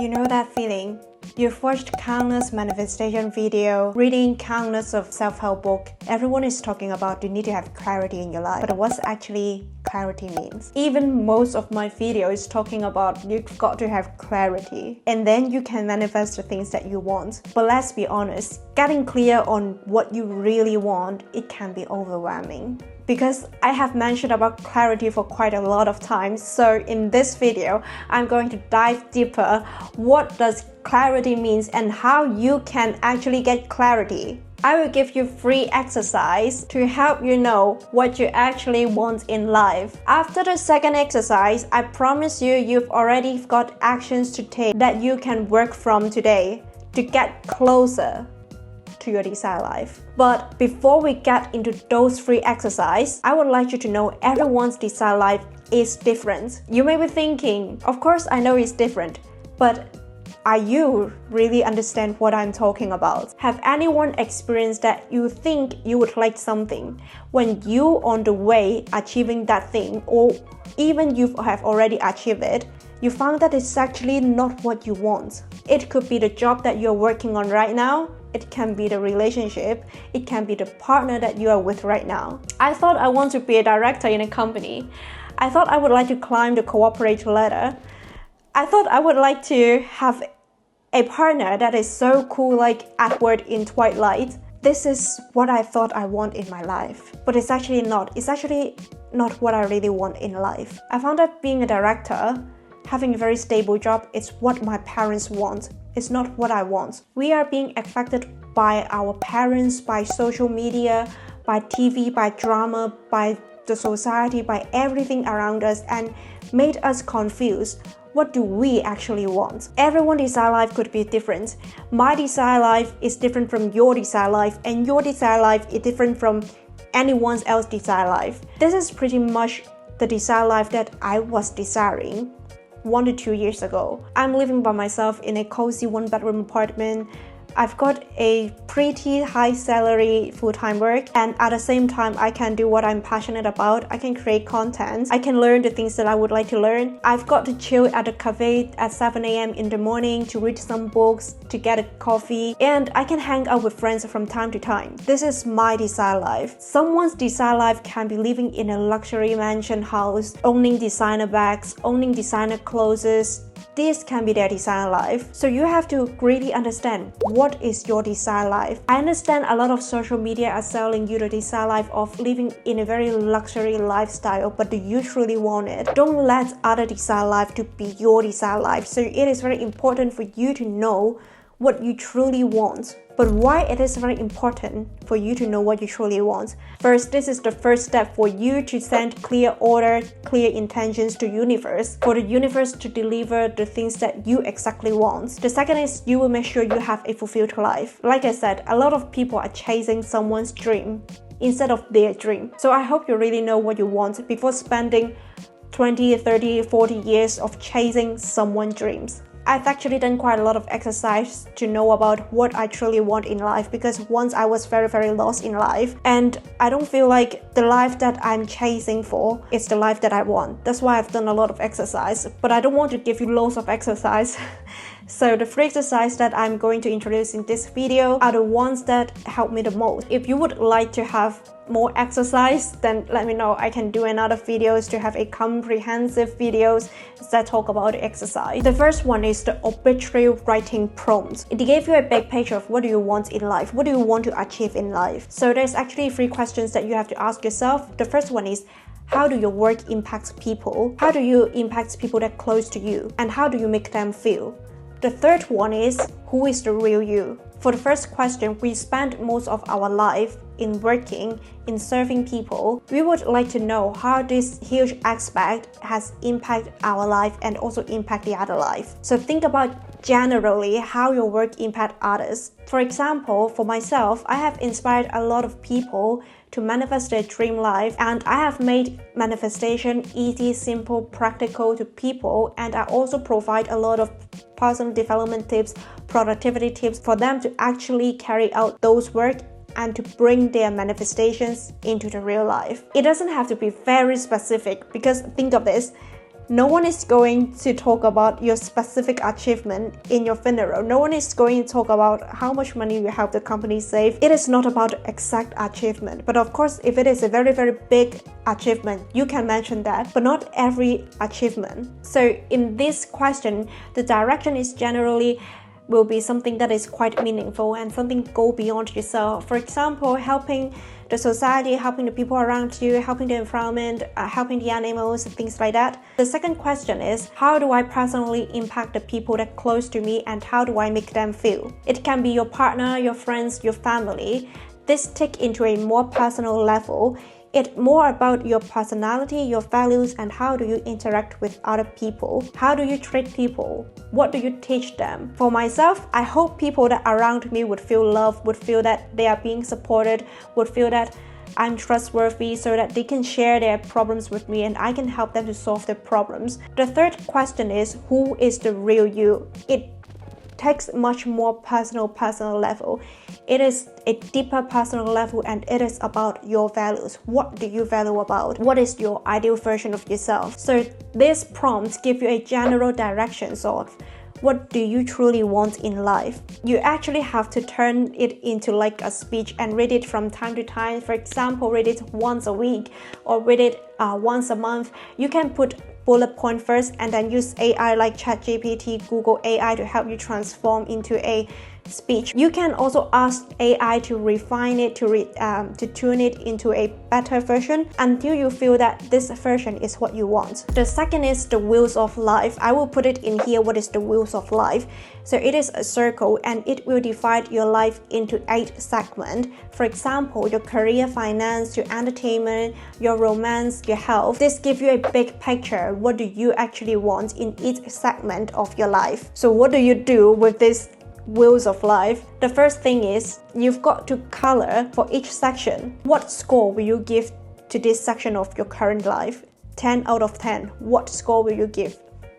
You know that feeling? You've watched countless manifestation videos, reading countless of self-help books. Everyone is talking about you need to have clarity in your life. But what's actually clarity means? Even most of my videos talking about you've got to have clarity. And then you can manifest the things that you want. But let's be honest, getting clear on what you really want, it can be overwhelming. Because I have mentioned about clarity for quite a lot of times, so in this video, I'm going to dive deeper what does clarity means and how you can actually get clarity. I will give you free exercise to help you know what you actually want in life. After the second exercise, I promise you've already got actions to take that you can work from today to get closer to your desired life. But before we get into those free exercises, I would like you to know everyone's desired life is different. You may be thinking, of course I know it's different, but are you really understand what I'm talking about? Have anyone experienced that you think you would like something when you on the way achieving that thing, or even you have already achieved it, you found that it's actually not what you want? It could be the job that you're working on right now. It can be the relationship. It can be the partner that you are with right now. I thought I want to be a director in a company. I thought I would like to climb the corporate ladder. I thought I would like to have a partner that is so cool like Edward in Twilight. This is what I thought I want in my life. But it's actually not. It's actually not what I really want in life. I found that being a director, having a very stable job, is what my parents want. It's not what I want. We are being affected by our parents, by social media, by TV, by drama, by the society, by everything around us, and made us confused. What do we actually want? Everyone's desired life could be different. My desired life is different from your desired life, and your desired life is different from anyone else's desired life. This is pretty much the desired life that I was desiring 1 to 2 years ago. I'm living by myself in a cozy 1-bedroom apartment. I've got a pretty high salary full-time work, and at the same time I can do what I'm passionate about. I can create content. I can learn the things that I would like to learn. I've got to chill at a cafe at 7 a.m. in the morning to read some books, to get a coffee, and I can hang out with friends from time to time. This is my desired life. Someone's desired life can be living in a luxury mansion house, owning designer bags, owning designer clothes. This can be their desired life. So you have to really understand what is your desired life. I understand a lot of social media are selling you the desired life of living in a very luxury lifestyle, but do you truly want it? Don't let other desired life to be your desired life. So it is very important for you to know what you truly want. But why it is very important for you to know what you truly want? First, this is the first step for you to send clear order, clear intentions to universe, for the universe to deliver the things that you exactly want. The second is you will make sure you have a fulfilled life. Like I said, a lot of people are chasing someone's dream instead of their dream. So I hope you really know what you want before spending 20, 30, 40 years of chasing someone's dreams. I've actually done quite a lot of exercise to know about what I truly want in life, because once I was very lost in life, and I don't feel like the life that I'm chasing for is the life that I want. That's why I've done a lot of exercise, but I don't want to give you loads of exercise. So the free exercise that I'm going to introduce in this video are the ones that help me the most. If you would like to have more exercise, then let me know. I can do another videos to have a comprehensive videos that talk about exercise. The first one is the obituary writing prompt. It gave you a big picture of what do you want in life, what do you want to achieve in life. So there's actually 3 questions that you have to ask yourself. The first one is, how do your work impact people? How do you impact people that are close to you? And how do you make them feel? The third one is, who is the real you? For the first question, we spend most of our life in working, in serving people. We would like to know how this huge aspect has impacted our life and also impact the other life. So think about generally how your work impact others. For example, for myself, I have inspired a lot of people to manifest their dream life, and I have made manifestation easy, simple, practical to people, and I also provide a lot of personal development tips, productivity tips for them to actually carry out those work and to bring their manifestations into the real life. It doesn't have to be very specific, because think of this, No one is going to talk about your specific achievement in your funeral. No one is going to talk about how much money you help the company save. It is not about exact achievement. But of course, if it is a very, very big achievement, you can mention that, but not every achievement. So in this question, the direction is generally will be something that is quite meaningful and something go beyond yourself. For example, helping the society, helping the people around you, helping the environment, helping the animals, things like that. The second question is, how do I personally impact the people that are close to me and how do I make them feel? It can be your partner, your friends, your family. This take into a more personal level. It's more about your personality, your values, and how do you interact with other people. How do you treat people? What do you teach them? For myself, I hope people that are around me would feel loved, would feel that they are being supported, would feel that I'm trustworthy so that they can share their problems with me and I can help them to solve their problems. The third question is, who is the real you? It takes much more personal level. It is a deeper personal level and it is about your values. What do you value about? What is your ideal version of yourself? So these prompts give you a general direction of what do you truly want in life. You actually have to turn it into like a speech and read it from time to time. For example, read it once a week or read it once a month. You can put bullet point first and then use AI like ChatGPT, Google AI to help you transform into a speech. You can also ask AI to refine it, to tune it into a better version until you feel that this version is what you want. The second is the wheels of life. I will put it in here. What is the wheels of life? So it is a circle and it will divide your life into 8 segments. For example, your career, finance, your entertainment, your romance, your health. This gives you a big picture. What do you actually want in each segment of your life? So what do you do with this wheels of life? The first thing is you've got to color for each section. What score will you give to this section of your current life? 10 out of 10. What score will you give?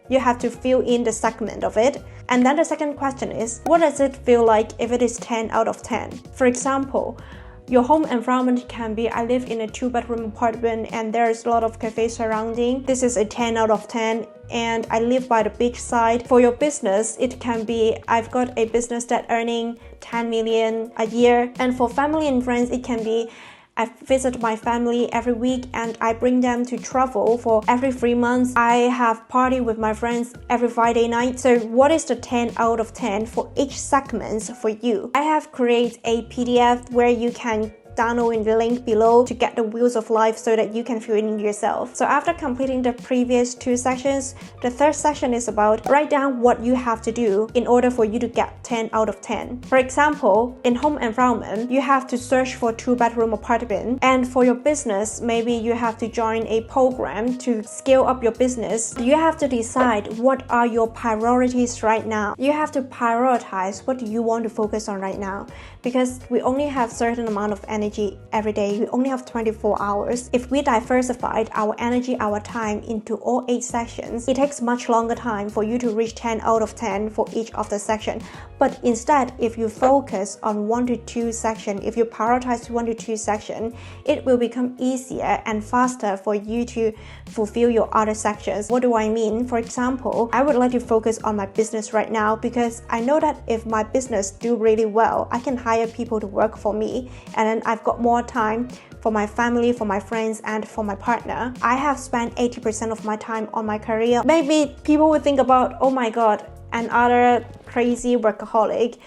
You have to fill in the segment of it. And then the second question is, what does it feel like if it is 10 out of 10? For example, your home environment can be, I live in a 2-bedroom apartment and there's a lot of cafes surrounding. This is a 10 out of 10 and I live by the beach side. For your business, it can be, I've got a business that earning 10 million a year. And for family and friends, it can be, I visit my family every week and I bring them to travel for every 3 months. I have party with my friends every Friday night. So what is the 10 out of 10 for each segment for you? I have created a PDF where you can download in the link below to get the wheels of life so that you can fill it in yourself. So after completing the previous 2 sections, the third section is about write down what you have to do in order for you to get 10 out of 10. For example, in home environment, you have to search for 2-bedroom apartment, and for your business, maybe you have to join a program to scale up your business. You have to decide what are your priorities right now. You have to prioritize what you want to focus on right now, because we only have certain amount of energy every day. We only have 24 hours. If we diversified our energy, our time into all 8 sections, it takes much longer time for you to reach 10 out of 10 for each of the section. But instead, if you focus on 1 to 2 sections, if you prioritize 1 to 2 sections, it will become easier and faster for you to fulfill your other sections. What do I mean? For example, I would like to focus on my business right now because I know that if my business do really well, I can hire people to work for me, and then I've got more time for my family, for my friends, and for my partner. I have spent 80% of my time on my career. Maybe people would think about, oh my god, another crazy workaholic.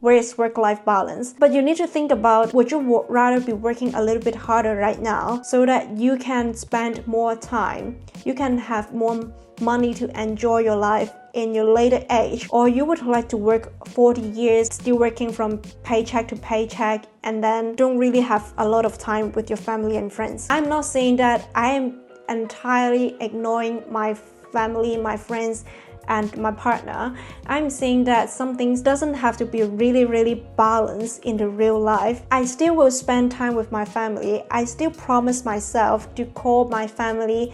Where is work-life balance? But you need to think about, would you rather be working a little bit harder right now so that you can spend more time, you can have more money to enjoy your life in your later age, or you would like to work 40 years still working from paycheck to paycheck and then don't really have a lot of time with your family and friends. I'm not saying that I am entirely ignoring my family, my friends, and my partner. I'm saying that some things doesn't have to be really balanced in the real life. I still will spend time with my family. I still promise myself to call my family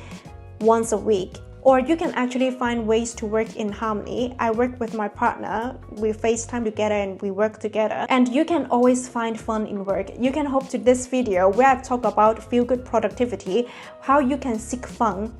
once a week. Or you can actually find ways to work in harmony. I work with my partner, we FaceTime together and we work together. And you can always find fun in work. You can hope to this video where I've talked about feel-good productivity, how you can seek fun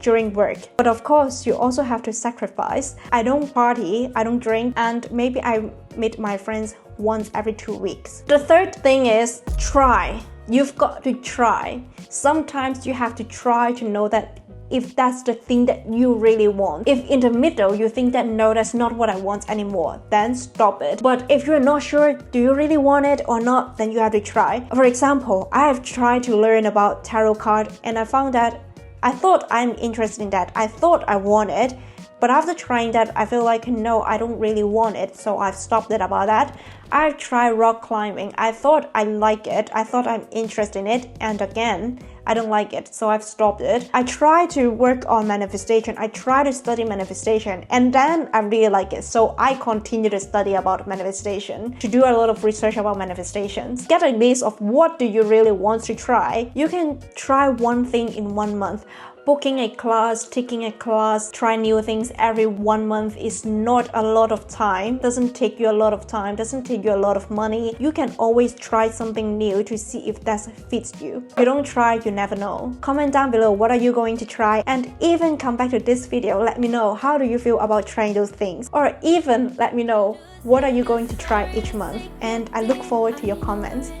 during work. But of course, you also have to sacrifice. I don't party, I don't drink, and maybe I meet my friends once every 2 weeks. The third thing is try. You've got to try. Sometimes you have to try to know that if that's the thing that you really want. If in the middle you think that no, that's not what I want anymore, then stop it. But if you're not sure, do you really want it or not, then you have to try. For example, I have tried to learn about tarot card and I found that I thought I'm interested in that. I thought I want it. But after trying that, I feel like no, I don't really want it, so I've stopped it about that. I've tried rock climbing. I thought I like it. I thought I'm interested in it, and again, I don't like it, so I've stopped it. I try to work on manifestation. I try to study manifestation, and then I really like it, so I continue to study about manifestation, to do a lot of research about manifestations. Get a list of what do you really want to try. You can try one thing in 1 month. Booking a class, taking a class, try new things every 1 month is not a lot of time. Doesn't take you a lot of time, doesn't take you a lot of money. You can always try something new to see if that fits you. If you don't try, you never know. Comment down below what are you going to try, and even come back to this video, let me know how do you feel about trying those things, or even let me know what are you going to try each month, and I look forward to your comments.